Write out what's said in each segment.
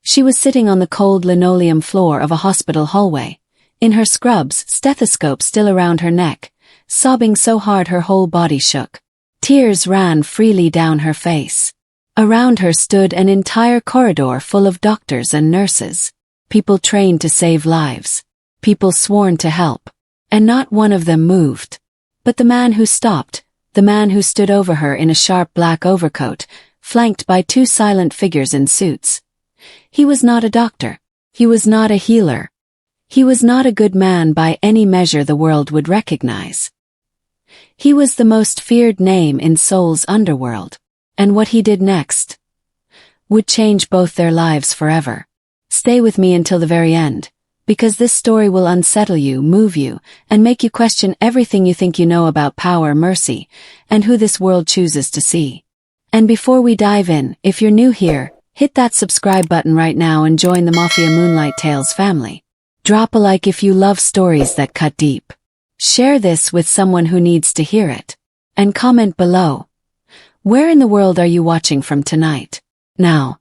She was sitting on the cold linoleum floor of a hospital hallway, in her scrubs, stethoscope still around her neck, sobbing so hard her whole body shook. Tears ran freely down her face. Around her stood an entire corridor full of doctors and nurses, people trained to save lives, people sworn to help, and not one of them moved. But the man who stopped, the man who stood over her in a sharp black overcoat, flanked by two silent figures in suits. He was not a doctor. He was not a healer. He was not a good man by any measure the world would recognize. He was the most feared name in Seoul's underworld, and what he did next would change both their lives forever. Stay with me until the very end, because this story will unsettle you, move you, and make you question everything you think you know about power, mercy, and who this world chooses to see. And before we dive in, if you're new here, hit that subscribe button right now and join the Mafia Moonlight Tales family. Drop a like if you love stories that cut deep. Share this with someone who needs to hear it. And comment below. Where in the world are you watching from tonight? Now,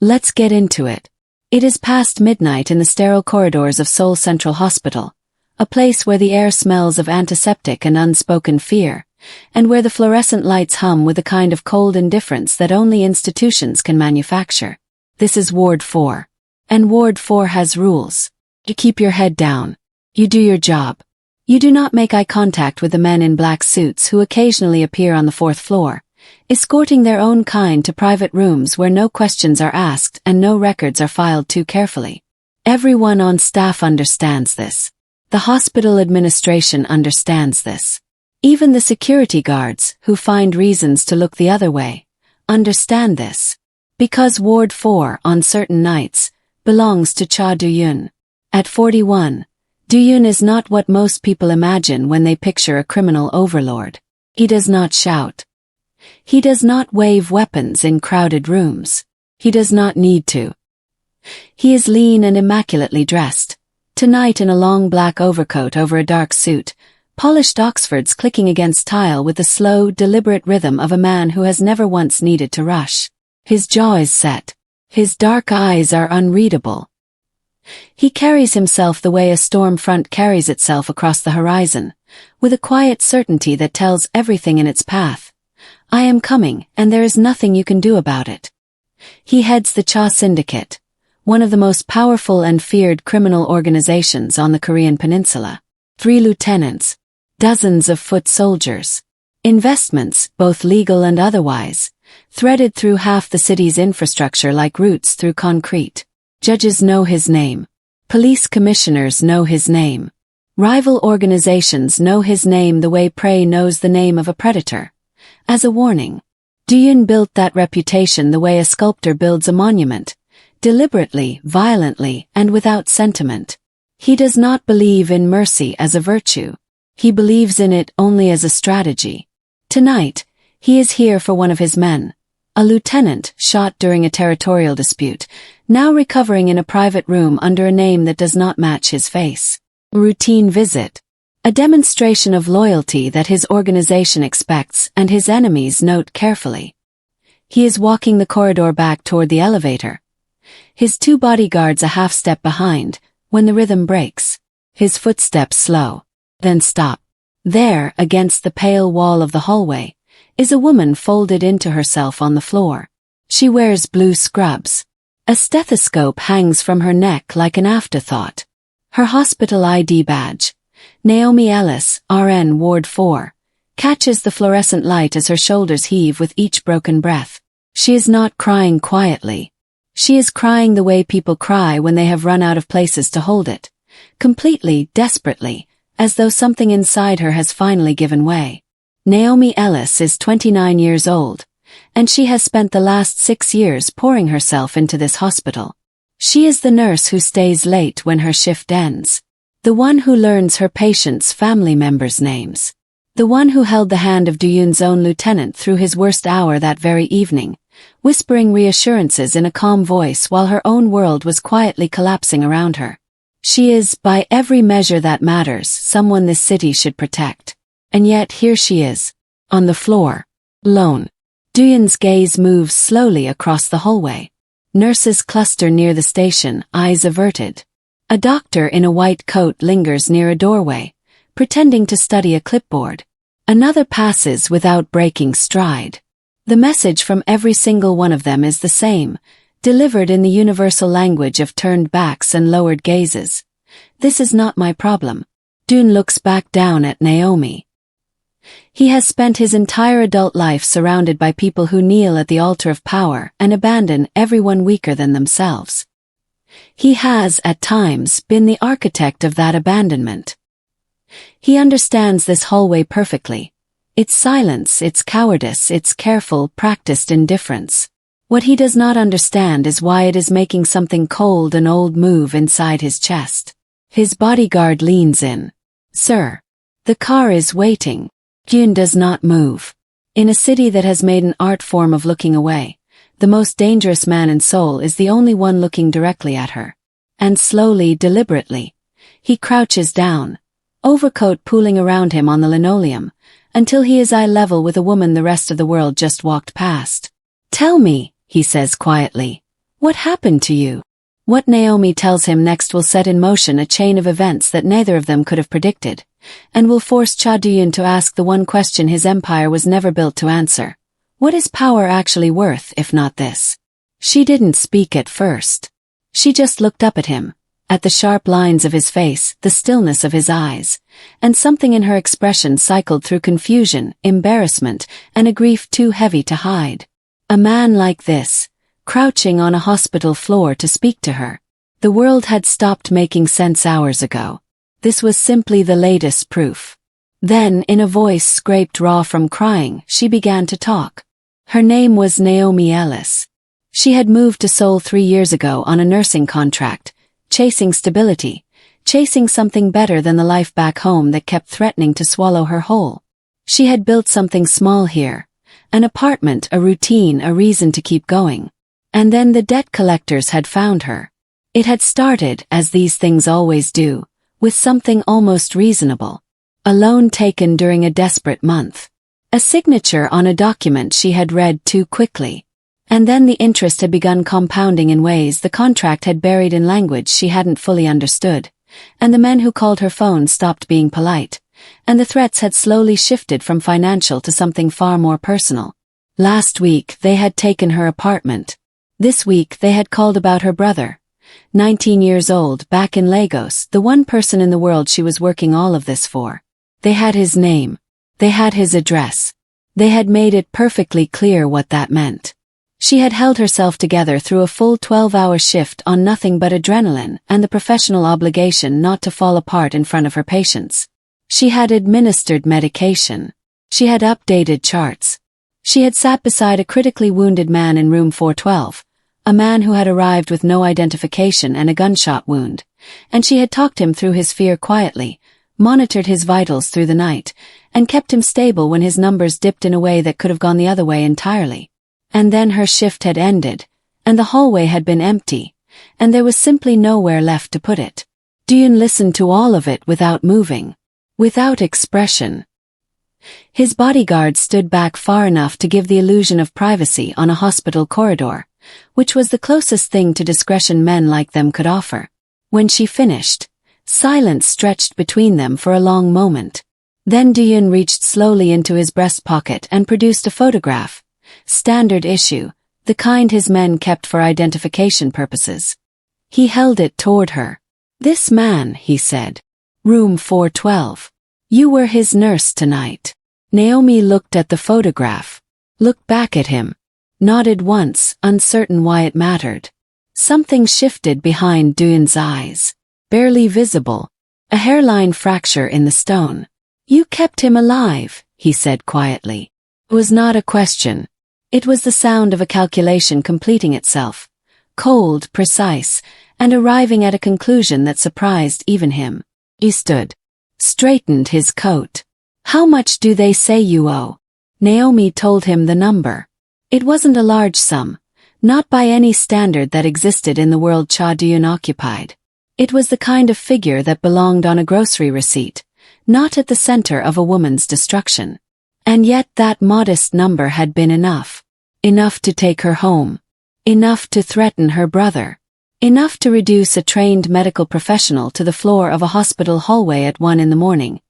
let's get into it. It is past midnight in the sterile corridors of Seoul Central Hospital, a place where the air smells of antiseptic and unspoken fear, and where the fluorescent lights hum with a kind of cold indifference that only institutions can manufacture. This is Ward 4. And Ward 4 has rules. You keep your head down. You do your job. You do not make eye contact with the men in black suits who occasionally appear on the 4th floor, escorting their own kind to private rooms where no questions are asked and no records are filed too carefully. Everyone on staff understands this. The hospital administration understands this. Even the security guards, who find reasons to look the other way, understand this. Because Ward 4, on certain nights, belongs to Cha Do-yoon. At 41, Do-yoon is not what most people imagine when they picture a criminal overlord. He does not shout. He does not wave weapons in crowded rooms. He does not need to. He is lean and immaculately dressed, tonight in a long black overcoat over a dark suit, polished Oxfords clicking against tile with the slow, deliberate rhythm of a man who has never once needed to rush. His jaw is set. His dark eyes are unreadable. He carries himself the way a storm front carries itself across the horizon, with a quiet certainty that tells everything in its path. I am coming, and there is nothing you can do about it. He heads the Cha Syndicate, one of the most powerful and feared criminal organizations on the Korean peninsula. 3 lieutenants, dozens of foot soldiers, investments, both legal and otherwise, threaded through half the city's infrastructure like roots through concrete. Judges know his name. Police commissioners know his name. Rival organizations know his name the way prey knows the name of a predator. As a warning, Do-yoon built that reputation the way a sculptor builds a monument, deliberately, violently, and without sentiment. He does not believe in mercy as a virtue. He believes in it only as a strategy. Tonight, he is here for one of his men, a lieutenant shot during a territorial dispute, now recovering in a private room under a name that does not match his face. Routine visit. A demonstration of loyalty that his organization expects and his enemies note carefully. He is walking the corridor back toward the elevator, his 2 bodyguards a half step behind, when the rhythm breaks. His footsteps slow, then stop. There, against the pale wall of the hallway, is a woman folded into herself on the floor. She wears blue scrubs. A stethoscope hangs from her neck like an afterthought. Her hospital ID badge, Naomi Ellis, RN Ward 4, catches the fluorescent light as her shoulders heave with each broken breath. She is not crying quietly. She is crying the way people cry when they have run out of places to hold it, completely, desperately, as though something inside her has finally given way. Naomi Ellis is 29 years old, and she has spent the last 6 years pouring herself into this hospital. She is the nurse who stays late when her shift ends, the one who learns her patients' family members' names, the one who held the hand of Do-yoon's own lieutenant through his worst hour that very evening, whispering reassurances in a calm voice while her own world was quietly collapsing around her. She is, by every measure that matters, someone this city should protect. And yet here she is, on the floor, alone. Do-yoon's gaze moves slowly across the hallway. Nurses cluster near the station, eyes averted. A doctor in a white coat lingers near a doorway, pretending to study a clipboard. Another passes without breaking stride. The message from every single one of them is the same, delivered in the universal language of turned backs and lowered gazes. This is not my problem. Dune looks back down at Naomi. He has spent his entire adult life surrounded by people who kneel at the altar of power and abandon everyone weaker than themselves. He has, at times, been the architect of that abandonment. He understands this hallway perfectly. Its silence, its cowardice, its careful, practiced indifference. What he does not understand is why it is making something cold and old move inside his chest. His bodyguard leans in. "Sir. The car is waiting." Dune does not move. In a city that has made an art form of looking away, the most dangerous man in Seoul is the only one looking directly at her. And slowly, deliberately, he crouches down, overcoat pooling around him on the linoleum, until he is eye level with a woman the rest of the world just walked past. "Tell me," he says quietly, "what happened to you?" What Naomi tells him next will set in motion a chain of events that neither of them could have predicted, and will force Cha Syndicate to ask the one question his empire was never built to answer. What is power actually worth if not this? She didn't speak at first. She just looked up at him, at the sharp lines of his face, the stillness of his eyes, and something in her expression cycled through confusion, embarrassment, and a grief too heavy to hide. A man like this, crouching on a hospital floor to speak to her. The world had stopped making sense hours ago. This was simply the latest proof. Then, in a voice scraped raw from crying, she began to talk. Her name was Naomi Ellis. She had moved to Seoul 3 years ago on a nursing contract, chasing stability, chasing something better than the life back home that kept threatening to swallow her whole. She had built something small here, an apartment, a routine, a reason to keep going. And then the debt collectors had found her. It had started, as these things always do, with something almost reasonable. A loan taken during a desperate month. A signature on a document she had read too quickly. And then the interest had begun compounding in ways the contract had buried in language she hadn't fully understood. And the men who called her phone stopped being polite. And the threats had slowly shifted from financial to something far more personal. Last week they had taken her apartment. This week they had called about her brother. 19 years old, back in Lagos, the one person in the world she was working all of this for. They had his name. They had his address. They had made it perfectly clear what that meant. She had held herself together through a full 12-hour shift on nothing but adrenaline and the professional obligation not to fall apart in front of her patients. She had administered medication. She had updated charts. She had sat beside a critically wounded man in room 412. A man who had arrived with no identification and a gunshot wound, and she had talked him through his fear quietly, monitored his vitals through the night, and kept him stable when his numbers dipped in a way that could have gone the other way entirely. And then her shift had ended, and the hallway had been empty, and there was simply nowhere left to put it. Dune listened to all of it without moving, without expression. His bodyguard stood back far enough to give the illusion of privacy on a hospital corridor, which was the closest thing to discretion men like them could offer. When she finished, silence stretched between them for a long moment. Then Dune reached slowly into his breast pocket and produced a photograph. Standard issue, the kind his men kept for identification purposes. He held it toward her. "This man," he said. "Room 412. You were his nurse tonight." Naomi looked at the photograph, looked back at him, nodded once, uncertain why it mattered. Something shifted behind Dune's eyes. Barely visible. A hairline fracture in the stone. "You kept him alive," he said quietly. It was not a question. It was the sound of a calculation completing itself. Cold, precise, and arriving at a conclusion that surprised even him. He stood. Straightened his coat. "How much do they say you owe?" Naomi told him the number. It wasn't a large sum, not by any standard that existed in the world Cha Syndicate occupied. It was the kind of figure that belonged on a grocery receipt, not at the center of a woman's destruction. And yet that modest number had been enough. Enough to take her home. Enough to threaten her brother. Enough to reduce a trained medical professional to the floor of a hospital hallway at 1 in the morning,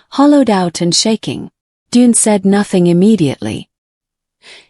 hollowed out and shaking. Dune said nothing immediately.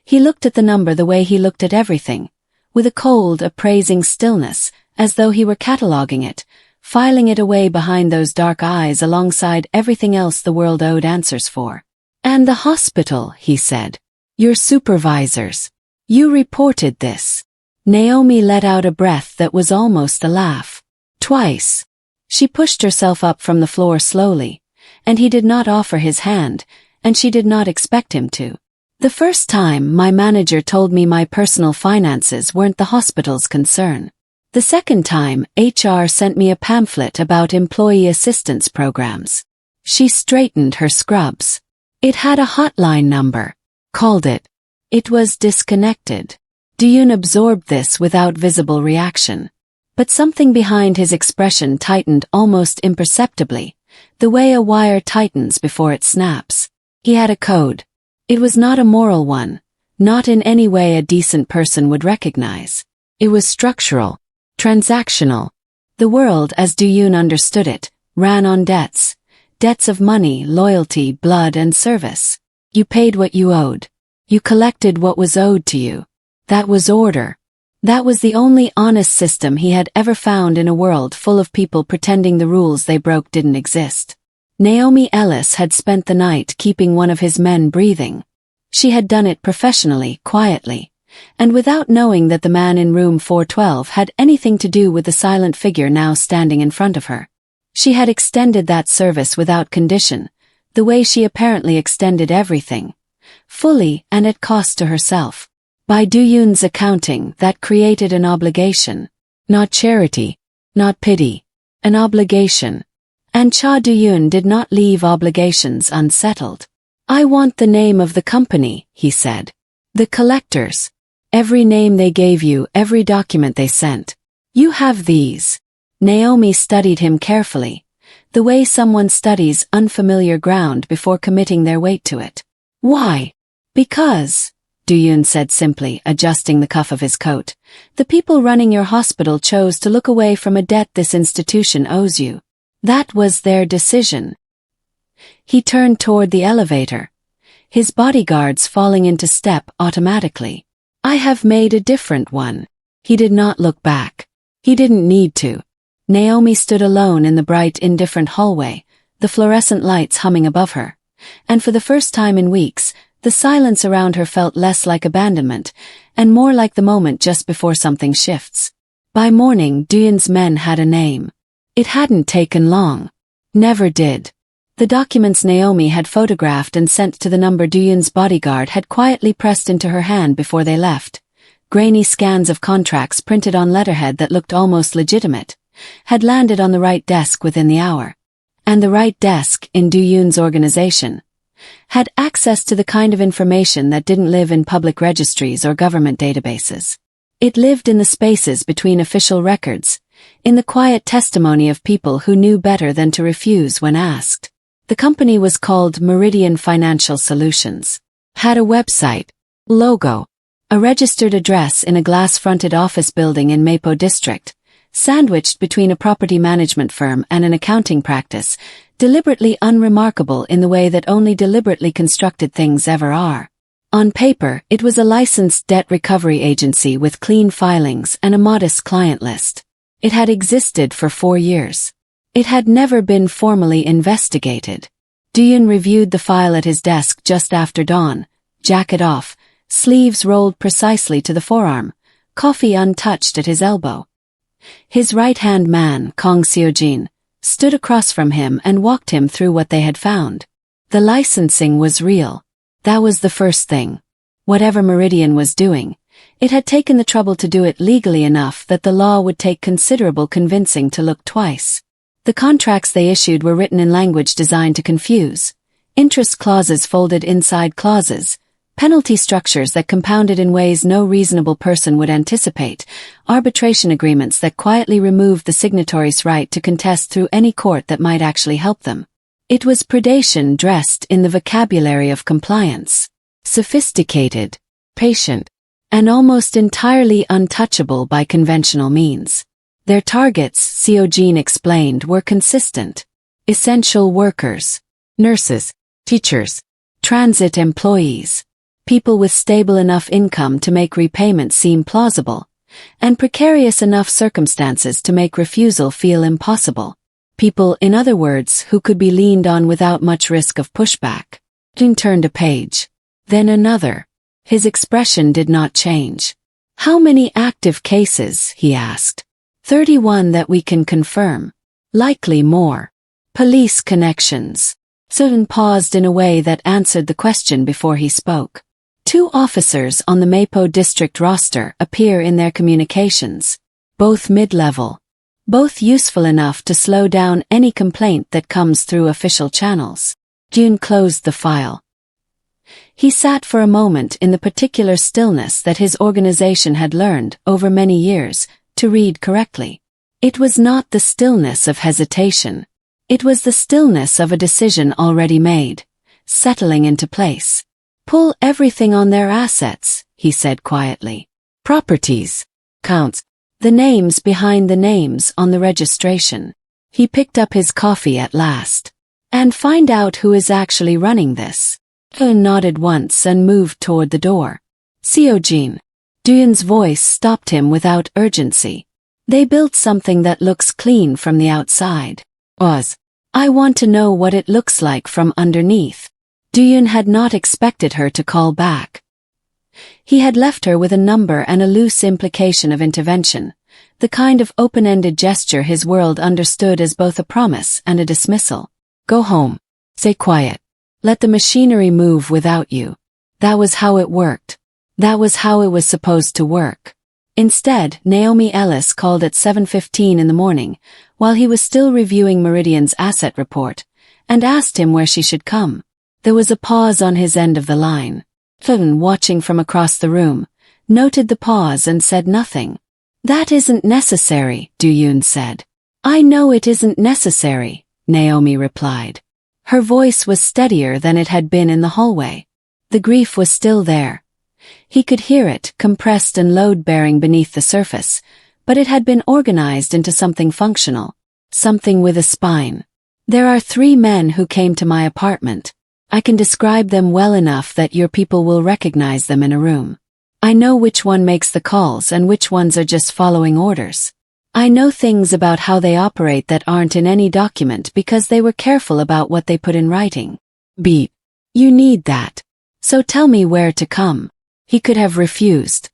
He looked at the number the way he looked at everything, with a cold, appraising stillness, as though he were cataloguing it, filing it away behind those dark eyes alongside everything else the world owed answers for. "And the hospital," he said. "Your supervisors. You reported this." Naomi let out a breath that was almost a laugh. "Twice." She pushed herself up from the floor slowly, and he did not offer his hand, and she did not expect him to. "The first time, my manager told me my personal finances weren't the hospital's concern. The second time, HR sent me a pamphlet about employee assistance programs." She straightened her scrubs. "It had a hotline number. Called it. It was disconnected." Dune absorbed this without visible reaction. But something behind his expression tightened almost imperceptibly, the way a wire tightens before it snaps. He had a code. It was not a moral one, not in any way a decent person would recognize. It was structural, transactional. The world, as Dune understood it, ran on debts. Debts of money, loyalty, blood, and service. You paid what you owed. You collected what was owed to you. That was order. That was the only honest system he had ever found in a world full of people pretending the rules they broke didn't exist. Naomi Ellis had spent the night keeping one of his men breathing. She had done it professionally, quietly, and without knowing that the man in room 412 had anything to do with the silent figure now standing in front of her. She had extended that service without condition, the way she apparently extended everything, fully and at cost to herself. By Dune's accounting, that created an obligation. Not charity, not pity, an obligation. And Cha Dune did not leave obligations unsettled. "I want the name of the company," he said. "The collectors. Every name they gave you, every document they sent. You have these." Naomi studied him carefully, the way someone studies unfamiliar ground before committing their weight to it. "Why?" "Because," Dune said simply, adjusting the cuff of his coat, "the people running your hospital chose to look away from a debt this institution owes you. That was their decision." He turned toward the elevator, his bodyguards falling into step automatically. "I have made a different one." He did not look back. He didn't need to. Naomi stood alone in the bright, indifferent hallway, the fluorescent lights humming above her. And for the first time in weeks, the silence around her felt less like abandonment, and more like the moment just before something shifts. By morning, Dune's men had a name. It hadn't taken long. Never did. The documents Naomi had photographed and sent to the number Dune's bodyguard had quietly pressed into her hand before they left. Grainy scans of contracts printed on letterhead that looked almost legitimate had landed on the right desk within the hour. And the right desk, in Dune's organization, had access to the kind of information that didn't live in public registries or government databases. It lived in the spaces between official records, in the quiet testimony of people who knew better than to refuse when asked. The company was called Meridian Financial Solutions. Had a website, logo, a registered address in a glass-fronted office building in Mapo District, sandwiched between a property management firm and an accounting practice, deliberately unremarkable in the way that only deliberately constructed things ever are. On paper, it was a licensed debt recovery agency with clean filings and a modest client list. It had existed for 4 years. It had never been formally investigated. Dune reviewed the file at his desk just after dawn, jacket off, sleeves rolled precisely to the forearm, coffee untouched at his elbow. His right-hand man, Kong Seojin, stood across from him and walked him through what they had found. The licensing was real. That was the first thing. Whatever Meridian was doing, it had taken the trouble to do it legally enough that the law would take considerable convincing to look twice. The contracts they issued were written in language designed to confuse. Interest clauses folded inside clauses, penalty structures that compounded in ways no reasonable person would anticipate, arbitration agreements that quietly removed the signatory's right to contest through any court that might actually help them. It was predation dressed in the vocabulary of compliance. Sophisticated, patient, and almost entirely untouchable by conventional means. Their targets, Seojin explained, were consistent: essential workers, nurses, teachers, transit employees, people with stable enough income to make repayment seem plausible, and precarious enough circumstances to make refusal feel impossible. People, in other words, who could be leaned on without much risk of pushback. Jin turned a page. Then another. His expression did not change. How many active cases, he asked. 31 that we can confirm. Likely more. Police connections. Sutton paused in a way that answered the question before he spoke. 2 officers on the Mapo district roster appear in their communications. Both mid-level. Both useful enough to slow down any complaint that comes through official channels. Jun closed the file. He sat for a moment in the particular stillness that his organization had learned, over many years, to read correctly. It was not the stillness of hesitation. It was the stillness of a decision already made, settling into place. Pull everything on their assets, he said quietly. Properties. Counts. The names behind the names on the registration. He picked up his coffee at last. And find out who is actually running this. Eun nodded once and moved toward the door. Seojin. Duyun's voice stopped him without urgency. They built something that looks clean from the outside. I want to know what it looks like from underneath. Duyun had not expected her to call back. He had left her with a number and a loose implication of intervention, the kind of open-ended gesture his world understood as both a promise and a dismissal. Go home. Stay quiet. Let the machinery move without you. That was how it worked. That was how it was supposed to work. Instead, Naomi Ellis called at 7:15 in the morning, while he was still reviewing Meridian's asset report, and asked him where she should come. There was a pause on his end of the line. Eun, watching from across the room, noted the pause and said nothing. That isn't necessary, Duyun said. I know it isn't necessary, Naomi replied. Her voice was steadier than it had been in the hallway. The grief was still there. He could hear it, compressed and load-bearing beneath the surface, but it had been organized into something functional, something with a spine. There are 3 men who came to my apartment. I can describe them well enough that your people will recognize them in a room. I know which one makes the calls and which ones are just following orders. I know things about how they operate that aren't in any document because they were careful about what they put in writing. Beep. You need that. So tell me where to come. He could have refused.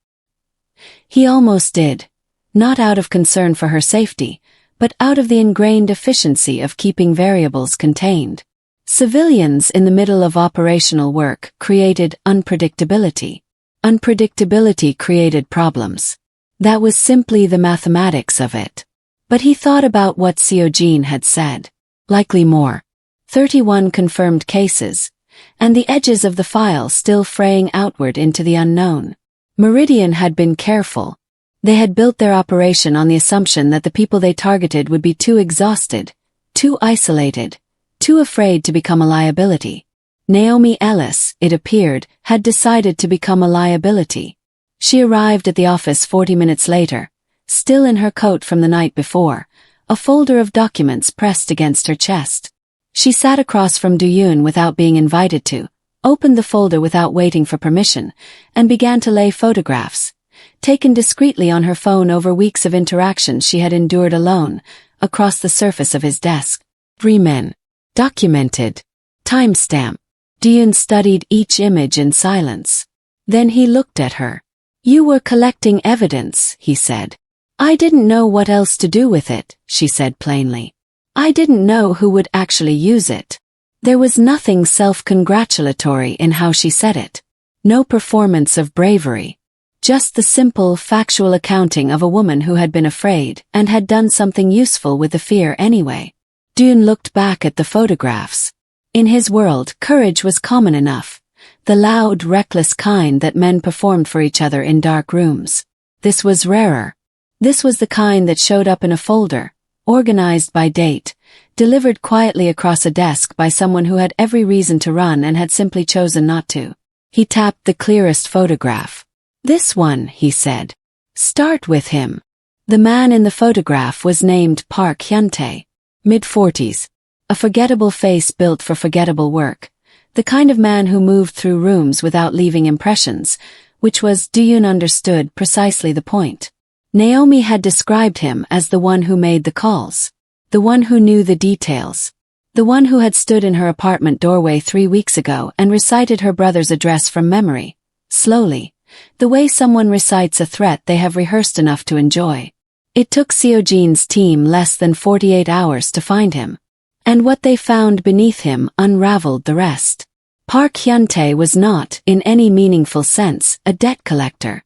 He almost did. Not out of concern for her safety, but out of the ingrained efficiency of keeping variables contained. Civilians in the middle of operational work created unpredictability. Unpredictability created problems. That was simply the mathematics of it. But he thought about what Seojin had said. Likely more. 31 confirmed cases, and the edges of the file still fraying outward into the unknown. Meridian had been careful. They had built their operation on the assumption that the people they targeted would be too exhausted, too isolated, too afraid to become a liability. Naomi Ellis, it appeared, had decided to become a liability. She arrived at the office 40 minutes later, still in her coat from the night before, a folder of documents pressed against her chest. She sat across from Duyun without being invited to, opened the folder without waiting for permission, and began to lay photographs, taken discreetly on her phone over weeks of interactions she had endured alone, across the surface of his desk. 3 men. Documented. Timestamp. Duyun studied each image in silence. Then he looked at her. You were collecting evidence, he said. I didn't know what else to do with it, she said plainly. I didn't know who would actually use it. There was nothing self-congratulatory in how she said it. No performance of bravery. Just the simple, factual accounting of a woman who had been afraid and had done something useful with the fear anyway. Duyun looked back at the photographs. In his world, courage was common enough. The loud, reckless kind that men performed for each other in dark rooms. This was rarer. This was the kind that showed up in a folder, organized by date, delivered quietly across a desk by someone who had every reason to run and had simply chosen not to. He tapped the clearest photograph. "This one," he said. "Start with him." The man in the photograph was named Park Hyun-tae, mid-40s, a forgettable face built for forgettable work, the kind of man who moved through rooms without leaving impressions, which was, Do-yoon understood, precisely the point. Naomi had described him as the one who made the calls, the one who knew the details, the one who had stood in her apartment doorway 3 weeks ago and recited her brother's address from memory, slowly, the way someone recites a threat they have rehearsed enough to enjoy. It took Seo-jin's team less than 48 hours to find him, and what they found beneath him unraveled the rest. Park Hyun-tae was not, in any meaningful sense, a debt collector.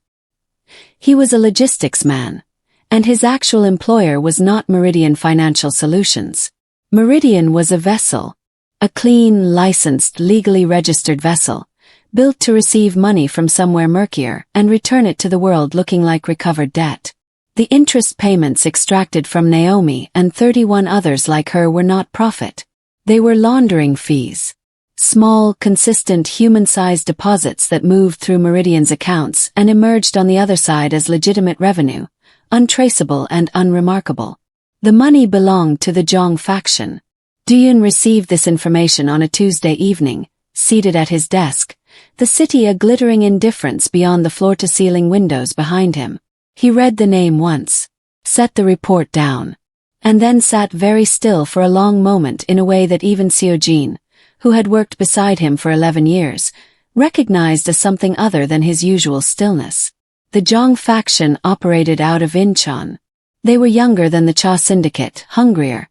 He was a logistics man, and his actual employer was not Meridian Financial Solutions. Meridian was a vessel, a clean, licensed, legally registered vessel, built to receive money from somewhere murkier and return it to the world looking like recovered debt. The interest payments extracted from Naomi and 31 others like her were not profit. They were laundering fees. Small, consistent, human-sized deposits that moved through Meridian's accounts and emerged on the other side as legitimate revenue, untraceable and unremarkable. The money belonged to the Jong faction. Do-yoon received this information on a Tuesday evening, seated at his desk, the city a glittering indifference beyond the floor-to-ceiling windows behind him. He read the name once, set the report down, and then sat very still for a long moment in a way that even Seo-jin, who had worked beside him for 11 years, recognized as something other than his usual stillness. The Jong faction operated out of Incheon. They were younger than the Cha Syndicate, hungrier,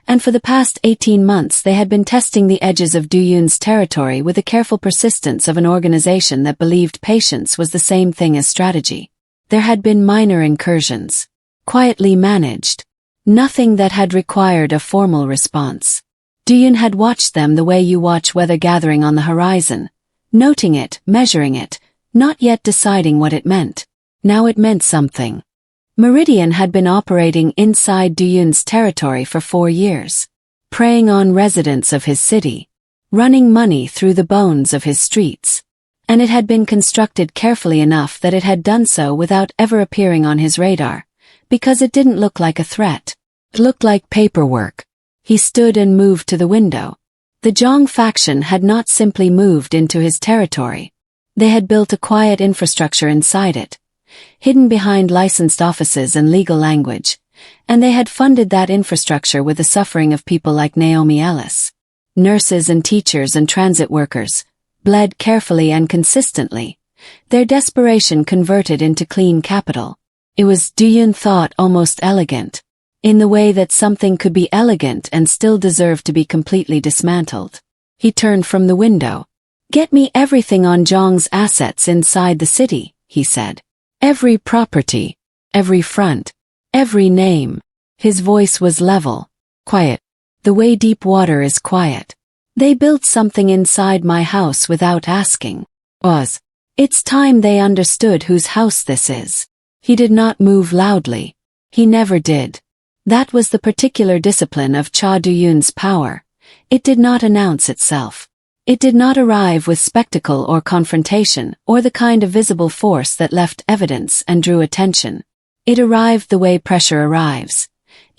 and for the past 18 months they had been testing the edges of Do-yoon's territory with the careful persistence of an organization that believed patience was the same thing as strategy. There had been minor incursions, quietly managed, nothing that had required a formal response. Do-yoon had watched them the way you watch weather gathering on the horizon, noting it, measuring it, not yet deciding what it meant. Now it meant something. Meridian had been operating inside Do-yoon's territory for 4 years, preying on residents of his city, running money through the bones of his streets, and it had been constructed carefully enough that it had done so without ever appearing on his radar, because it didn't look like a threat. It looked like paperwork. He stood and moved to the window. The Jong faction had not simply moved into his territory. They had built a quiet infrastructure inside it, hidden behind licensed offices and legal language, and they had funded that infrastructure with the suffering of people like Naomi Ellis. Nurses and teachers and transit workers, bled carefully and consistently, their desperation converted into clean capital. It was, Do-yoon thought, almost elegant, in the way that something could be elegant and still deserve to be completely dismantled. He turned from the window. "Get me everything on Jong's assets inside the city," he said. "Every property, every front, every name." His voice was level, quiet, the way deep water is quiet. "They built something inside my house without asking. It's time they understood whose house this is." He did not move loudly. He never did. That was the particular discipline of Cha Do-yoon's power. It did not announce itself. It did not arrive with spectacle or confrontation or the kind of visible force that left evidence and drew attention. It arrived the way pressure arrives,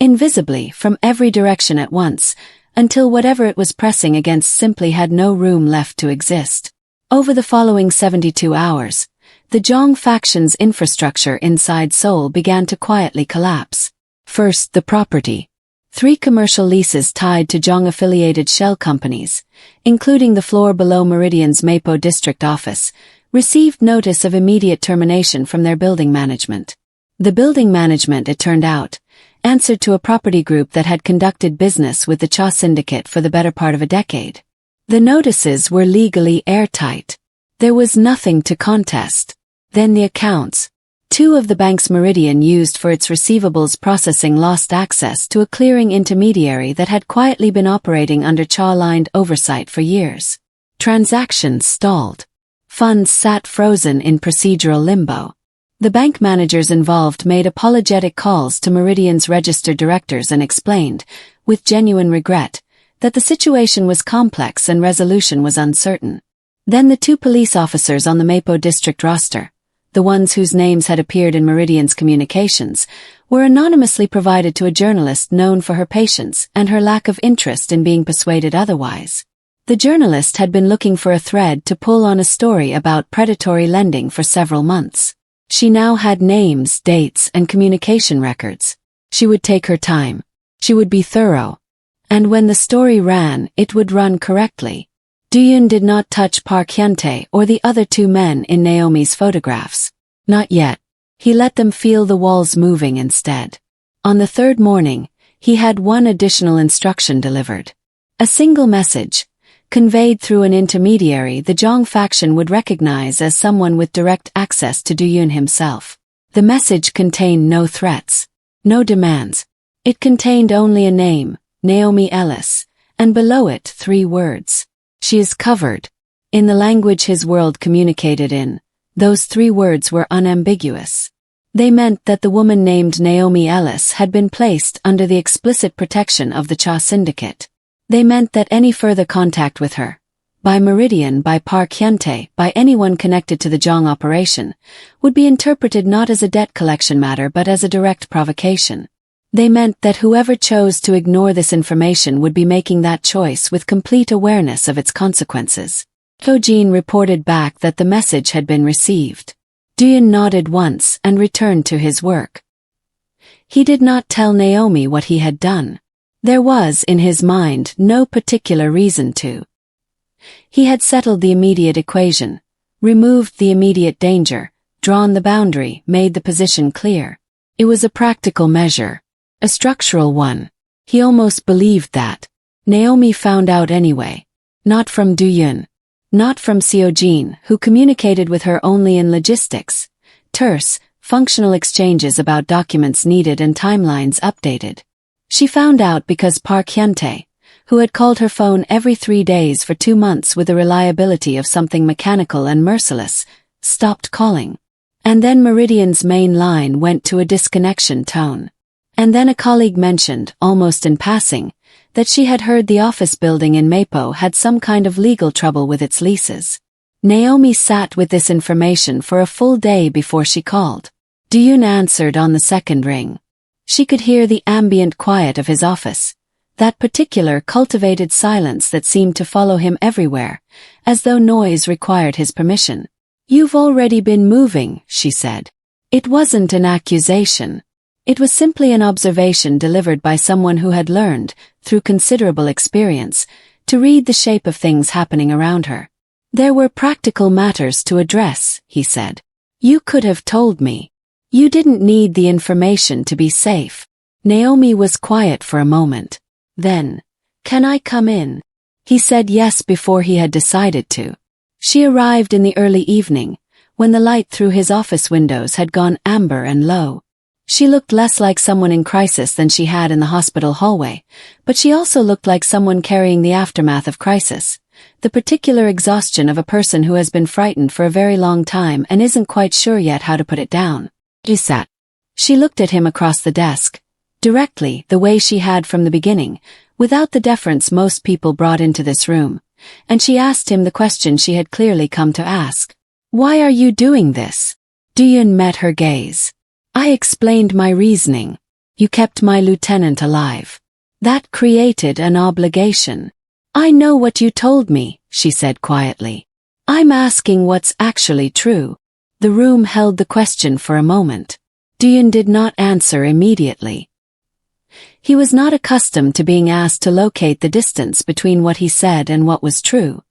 invisibly from every direction at once, until whatever it was pressing against simply had no room left to exist. Over the following 72 hours, the Jong faction's infrastructure inside Seoul began to quietly collapse. First, the property. 3 commercial leases tied to Jong-affiliated shell companies, including the floor below Meridian's Mapo district office, received notice of immediate termination from their building management. The building management, it turned out, answered to a property group that had conducted business with the Cha Syndicate for the better part of a decade. The notices were legally airtight. There was nothing to contest. Then the accounts. 2 of the banks Meridian used for its receivables processing lost access to a clearing intermediary that had quietly been operating under Cha-aligned oversight for years. Transactions stalled. Funds sat frozen in procedural limbo. The bank managers involved made apologetic calls to Meridian's registered directors and explained, with genuine regret, that the situation was complex and resolution was uncertain. Then the 2 police officers on the Mapo district roster, the ones whose names had appeared in Meridian's communications, were anonymously provided to a journalist known for her patience and her lack of interest in being persuaded otherwise. The journalist had been looking for a thread to pull on a story about predatory lending for several months. She now had names, dates, and communication records. She would take her time. She would be thorough. And when the story ran, it would run correctly. Duyun did not touch Park Hyuntae or the other two men in Naomi's photographs. Not yet. He let them feel the walls moving instead. On the third morning, he had one additional instruction delivered. A single message, conveyed through an intermediary the Jong faction would recognize as someone with direct access to Duyun himself. The message contained no threats, no demands. It contained only a name, Naomi Ellis, and below it 3 words. She is covered. In the language his world communicated in, those 3 words were unambiguous. They meant that the woman named Naomi Ellis had been placed under the explicit protection of the Cha Syndicate. They meant that any further contact with her, by Meridian, by Park Hyuntae, by anyone connected to the Jong operation, would be interpreted not as a debt collection matter but as a direct provocation. They meant that whoever chose to ignore this information would be making that choice with complete awareness of its consequences. Ho-jin reported back that the message had been received. Duyun nodded once and returned to his work. He did not tell Naomi what he had done. There was, in his mind, no particular reason to. He had settled the immediate equation, removed the immediate danger, drawn the boundary, made the position clear. It was a practical measure. A structural one. He almost believed that. Naomi found out anyway. Not from Duyun. Not from Seojin, who communicated with her only in logistics. Terse, functional exchanges about documents needed and timelines updated. She found out because Park Hyuntae, who had called her phone every 3 days for 2 months with the reliability of something mechanical and merciless, stopped calling. And then Meridian's main line went to a disconnection tone. And then a colleague mentioned, almost in passing, that she had heard the office building in Mapo had some kind of legal trouble with its leases. Naomi sat with this information for a full day before she called. Duyun answered on the second ring. She could hear the ambient quiet of his office, that particular cultivated silence that seemed to follow him everywhere, as though noise required his permission. "You've already been moving," she said. It wasn't an accusation. It was simply an observation delivered by someone who had learned, through considerable experience, to read the shape of things happening around her. "There were practical matters to address," he said. "You could have told me. You didn't need the information to be safe." Naomi was quiet for a moment. Then, "Can I come in?" He said yes before he had decided to. She arrived in the early evening, when the light through his office windows had gone amber and low. She looked less like someone in crisis than she had in the hospital hallway, but she also looked like someone carrying the aftermath of crisis, the particular exhaustion of a person who has been frightened for a very long time and isn't quite sure yet how to put it down. He sat. She looked at him across the desk, directly, the way she had from the beginning, without the deference most people brought into this room, and she asked him the question she had clearly come to ask. "Why are you doing this?" Duyun met her gaze. "I explained my reasoning. You kept my lieutenant alive. That created an obligation." "I know what you told me," she said quietly. "I'm asking what's actually true." The room held the question for a moment. Duyun did not answer immediately. He was not accustomed to being asked to locate the distance between what he said and what was true.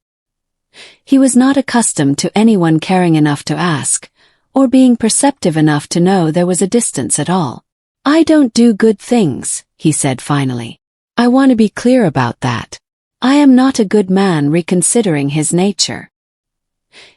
He was not accustomed to anyone caring enough to ask, or being perceptive enough to know there was a distance at all. "I don't do good things," he said finally. "I want to be clear about that. I am not a good man," reconsidering his nature.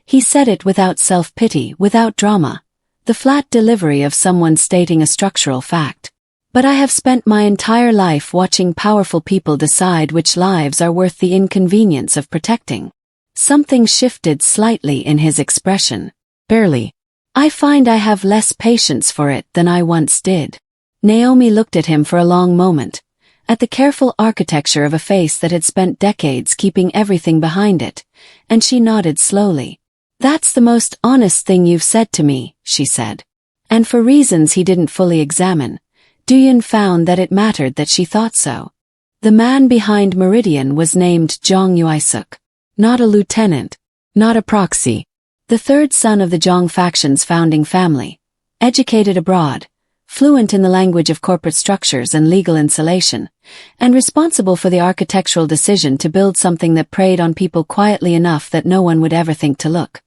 He said it without self-pity, without drama, the flat delivery of someone stating a structural fact. "But I have spent my entire life watching powerful people decide which lives are worth the inconvenience of protecting." Something shifted slightly in his expression. "Barely. I find I have less patience for it than I once did." Naomi looked at him for a long moment, at the careful architecture of a face that had spent decades keeping everything behind it, and she nodded slowly. "That's the most honest thing you've said to me," she said. And for reasons he didn't fully examine, Duyun found that it mattered that she thought so. The man behind Meridian was named Jong Yuisuk. Not a lieutenant. Not a proxy. The third son of the Jong faction's founding family. Educated abroad. Fluent in the language of corporate structures and legal insulation. And responsible for the architectural decision to build something that preyed on people quietly enough that no one would ever think to look.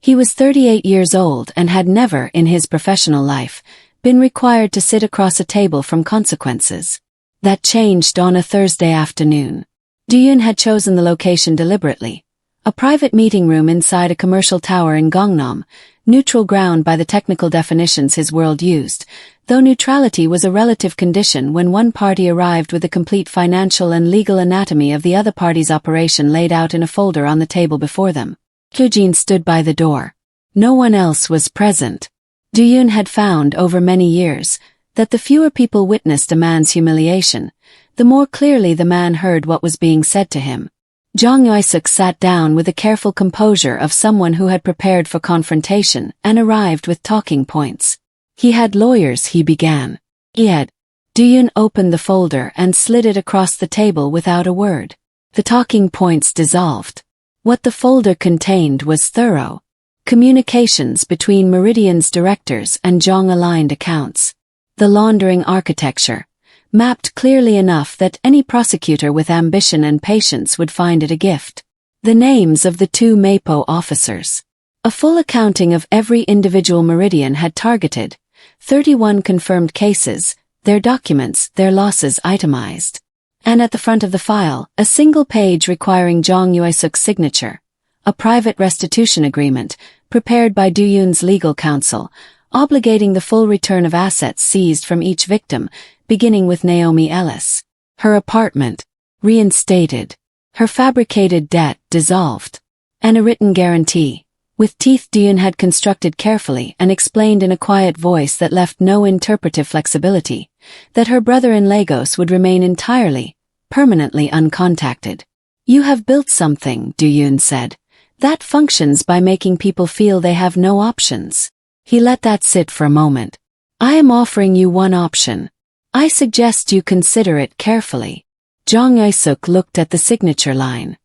He was 38 years old and had never, in his professional life, been required to sit across a table from consequences. That changed on a Thursday afternoon. Duyun had chosen the location deliberately. A private meeting room inside a commercial tower in Gangnam, neutral ground by the technical definitions his world used, though neutrality was a relative condition when one party arrived with the complete financial and legal anatomy of the other party's operation laid out in a folder on the table before them. Hyojin stood by the door. No one else was present. Duyun had found over many years that the fewer people witnessed a man's humiliation, the more clearly the man heard what was being said to him. Jong Yuisuk sat down with the careful composure of someone who had prepared for confrontation and arrived with talking points. He had lawyers, he began. Duyun opened the folder and slid it across the table without a word. The talking points dissolved. What the folder contained was thorough communications between Meridian's directors and Jong-aligned accounts. The laundering architecture, mapped clearly enough that any prosecutor with ambition and patience would find it a gift. The names of the two Mapo officers. A full accounting of every individual Meridian had targeted, 31 confirmed cases, their documents, their losses itemized. And at the front of the file, a single page requiring Jong Yuisuk's signature. A private restitution agreement, prepared by Duyun's legal counsel, obligating the full return of assets seized from each victim, beginning with Naomi Ellis. Her apartment, reinstated. Her fabricated debt, dissolved. And a written guarantee, with teeth Duyun had constructed carefully and explained in a quiet voice that left no interpretive flexibility, that her brother in Lagos would remain entirely, permanently uncontacted. "You have built something," Duyun said, "that functions by making people feel they have no options." He let that sit for a moment. "I am offering you one option. I suggest you consider it carefully." Jong Yuisuk looked at the signature line.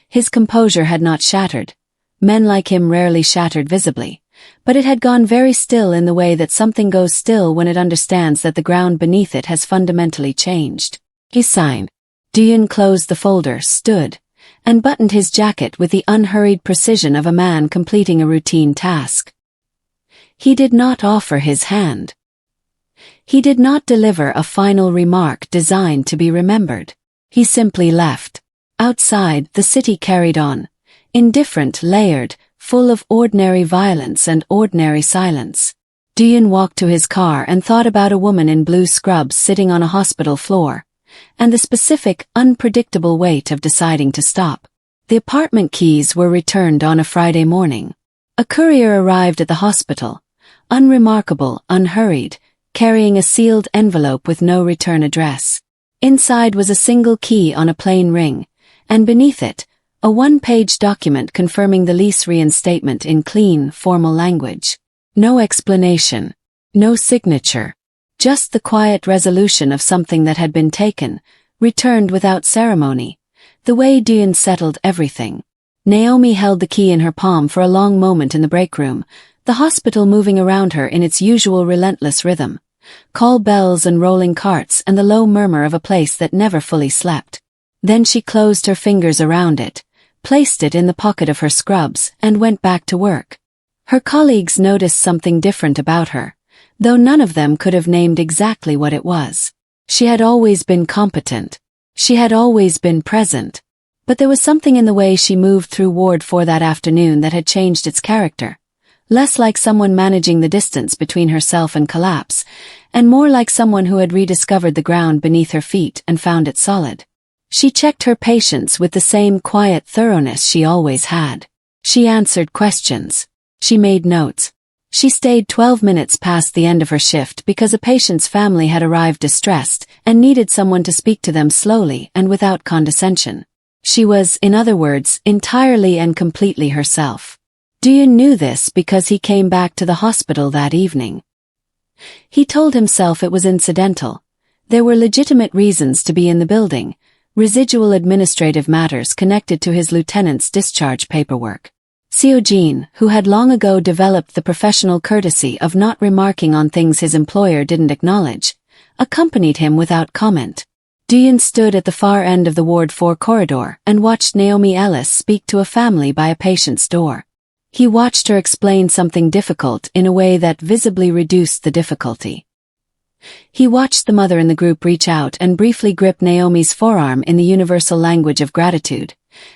His composure had not shattered. Men like him rarely shattered visibly. But it had gone very still in the way that something goes still when it understands that the ground beneath it has fundamentally changed. He signed. Duyun closed the folder, stood, and buttoned his jacket with the unhurried precision of a man completing a routine task. He did not offer his hand. He did not deliver a final remark designed to be remembered. He simply left. Outside, the city carried on. Indifferent, layered, full of ordinary violence and ordinary silence. Duyun walked to his car and thought about a woman in blue scrubs sitting on a hospital floor, and the specific, unpredictable weight of deciding to stop. The apartment keys were returned on a Friday morning. A courier arrived at the hospital, unremarkable, unhurried, carrying a sealed envelope with no return address. Inside was a single key on a plain ring, and beneath it, a one-page document confirming the lease reinstatement in clean, formal language. No explanation. No signature. Just the quiet resolution of something that had been taken, returned without ceremony. The way Duyun settled everything. Naomi held the key in her palm for a long moment in the break room, the hospital moving around her in its usual relentless rhythm. Call bells and rolling carts and the low murmur of a place that never fully slept. Then she closed her fingers around it, placed it in the pocket of her scrubs, and went back to work. Her colleagues noticed something different about her, though none of them could have named exactly what it was. She had always been competent. She had always been present. But there was something in the way she moved through Ward 4 that afternoon that had changed its character. Less like someone managing the distance between herself and collapse, and more like someone who had rediscovered the ground beneath her feet and found it solid. She checked her patients with the same quiet thoroughness she always had. She answered questions. She made notes. She stayed 12 minutes past the end of her shift because a patient's family had arrived distressed and needed someone to speak to them slowly and without condescension. She was, in other words, entirely and completely herself. Duyun knew this because he came back to the hospital that evening. He told himself it was incidental. There were legitimate reasons to be in the building, residual administrative matters connected to his lieutenant's discharge paperwork. Seojin, who had long ago developed the professional courtesy of not remarking on things his employer didn't acknowledge, accompanied him without comment. Duyun stood at the far end of the Ward 4 corridor and watched Naomi Ellis speak to a family by a patient's door. He watched her explain something difficult in a way that visibly reduced the difficulty. He watched the mother in the group reach out and briefly grip Naomi's forearm in the universal language of gratitude,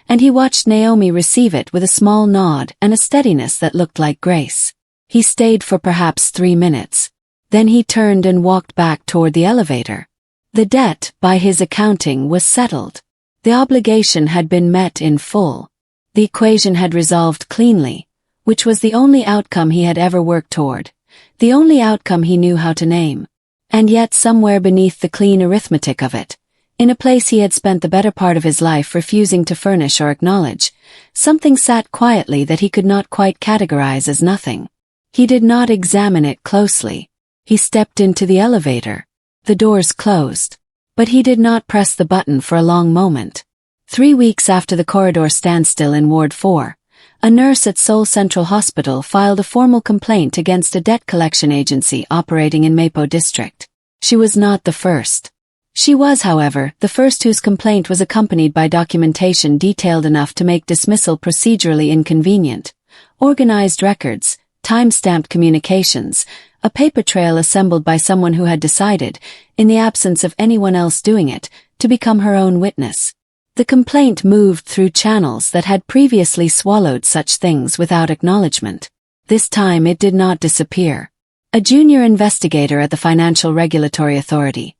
and he watched Naomi receive it with a small nod and a steadiness that looked like grace. He stayed for perhaps 3 minutes. Then he turned and walked back toward the elevator. The debt, by his accounting, was settled. The obligation had been met in full. The equation had resolved cleanly, which was the only outcome he had ever worked toward, the only outcome he knew how to name. And yet somewhere beneath the clean arithmetic of it, in a place he had spent the better part of his life refusing to furnish or acknowledge, something sat quietly that he could not quite categorize as nothing. He did not examine it closely. He stepped into the elevator. The doors closed. But he did not press the button for a long moment. 3 weeks after the corridor standstill in Ward 4, a nurse at Seoul Central Hospital filed a formal complaint against a debt collection agency operating in Mapo District. She was not the first. She was, however, the first whose complaint was accompanied by documentation detailed enough to make dismissal procedurally inconvenient, organized records, time-stamped communications, a paper trail assembled by someone who had decided, in the absence of anyone else doing it, to become her own witness. The complaint moved through channels that had previously swallowed such things without acknowledgement. This time it did not disappear. A junior investigator at the Financial Regulatory Authority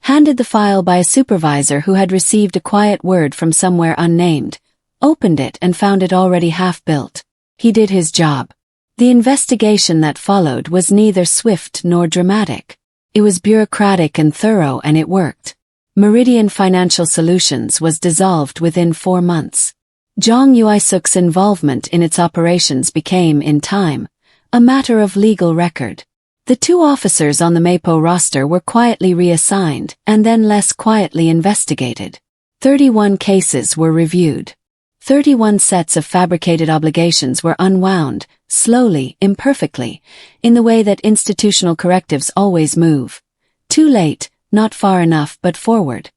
handed the file by a supervisor who had received a quiet word from somewhere unnamed, opened it and found it already half-built. He did his job. The investigation that followed was neither swift nor dramatic. It was bureaucratic and thorough, and it worked. Meridian Financial Solutions was dissolved within 4 months. Jong Uisuk's involvement in its operations became, in time, a matter of legal record. The 2 officers on the Mapo roster were quietly reassigned and then less quietly investigated. 31 cases were reviewed. 31 sets of fabricated obligations were unwound, slowly, imperfectly, in the way that institutional correctives always move. Too late, not far enough, but forward.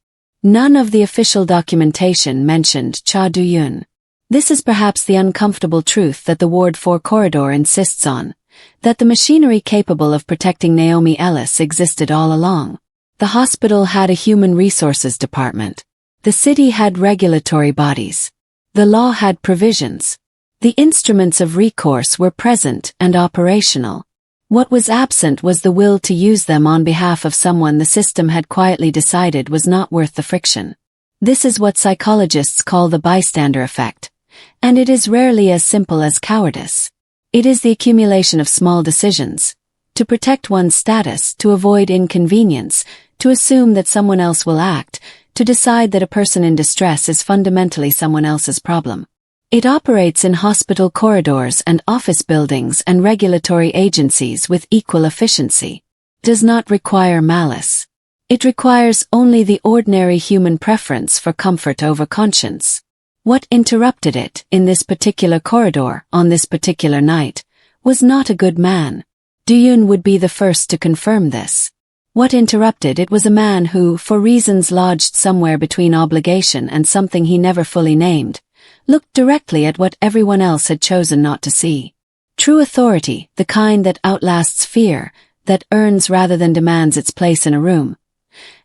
None of the official documentation mentioned Cha Duyun. This is perhaps the uncomfortable truth that the Ward 4 corridor insists on, that the machinery capable of protecting Naomi Ellis existed all along. The hospital had a human resources department. The city had regulatory bodies. The law had provisions. The instruments of recourse were present and operational. What was absent was the will to use them on behalf of someone the system had quietly decided was not worth the friction. This is what psychologists call the bystander effect, and it is rarely as simple as cowardice. It is the accumulation of small decisions, to protect one's status, to avoid inconvenience, to assume that someone else will act, to decide that a person in distress is fundamentally someone else's problem. It operates in hospital corridors and office buildings and regulatory agencies with equal efficiency. Does not require malice. It requires only the ordinary human preference for comfort over conscience. What interrupted it, in this particular corridor, on this particular night, was not a good man. Duyun would be the first to confirm this. What interrupted it was a man who, for reasons lodged somewhere between obligation and something he never fully named, looked directly at what everyone else had chosen not to see. True authority, the kind that outlasts fear, that earns rather than demands its place in a room,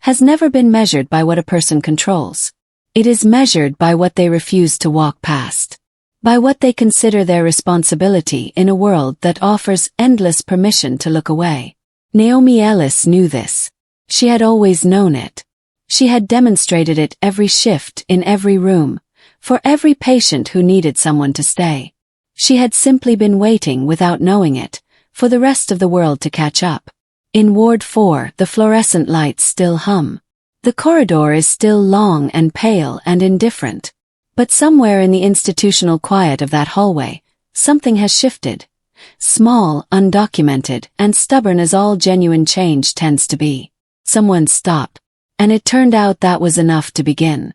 has never been measured by what a person controls. It is measured by what they refuse to walk past, by what they consider their responsibility in a world that offers endless permission to look away. Naomi Ellis knew this. She had always known it. She had demonstrated it every shift in every room, for every patient who needed someone to stay. She had simply been waiting without knowing it, for the rest of the world to catch up. In Ward 4, the fluorescent lights still hum. The corridor is still long and pale and indifferent. But somewhere in the institutional quiet of that hallway, Something has shifted. Small, undocumented, and stubborn as all genuine change tends to be. Someone stop. And it turned out that was enough to begin.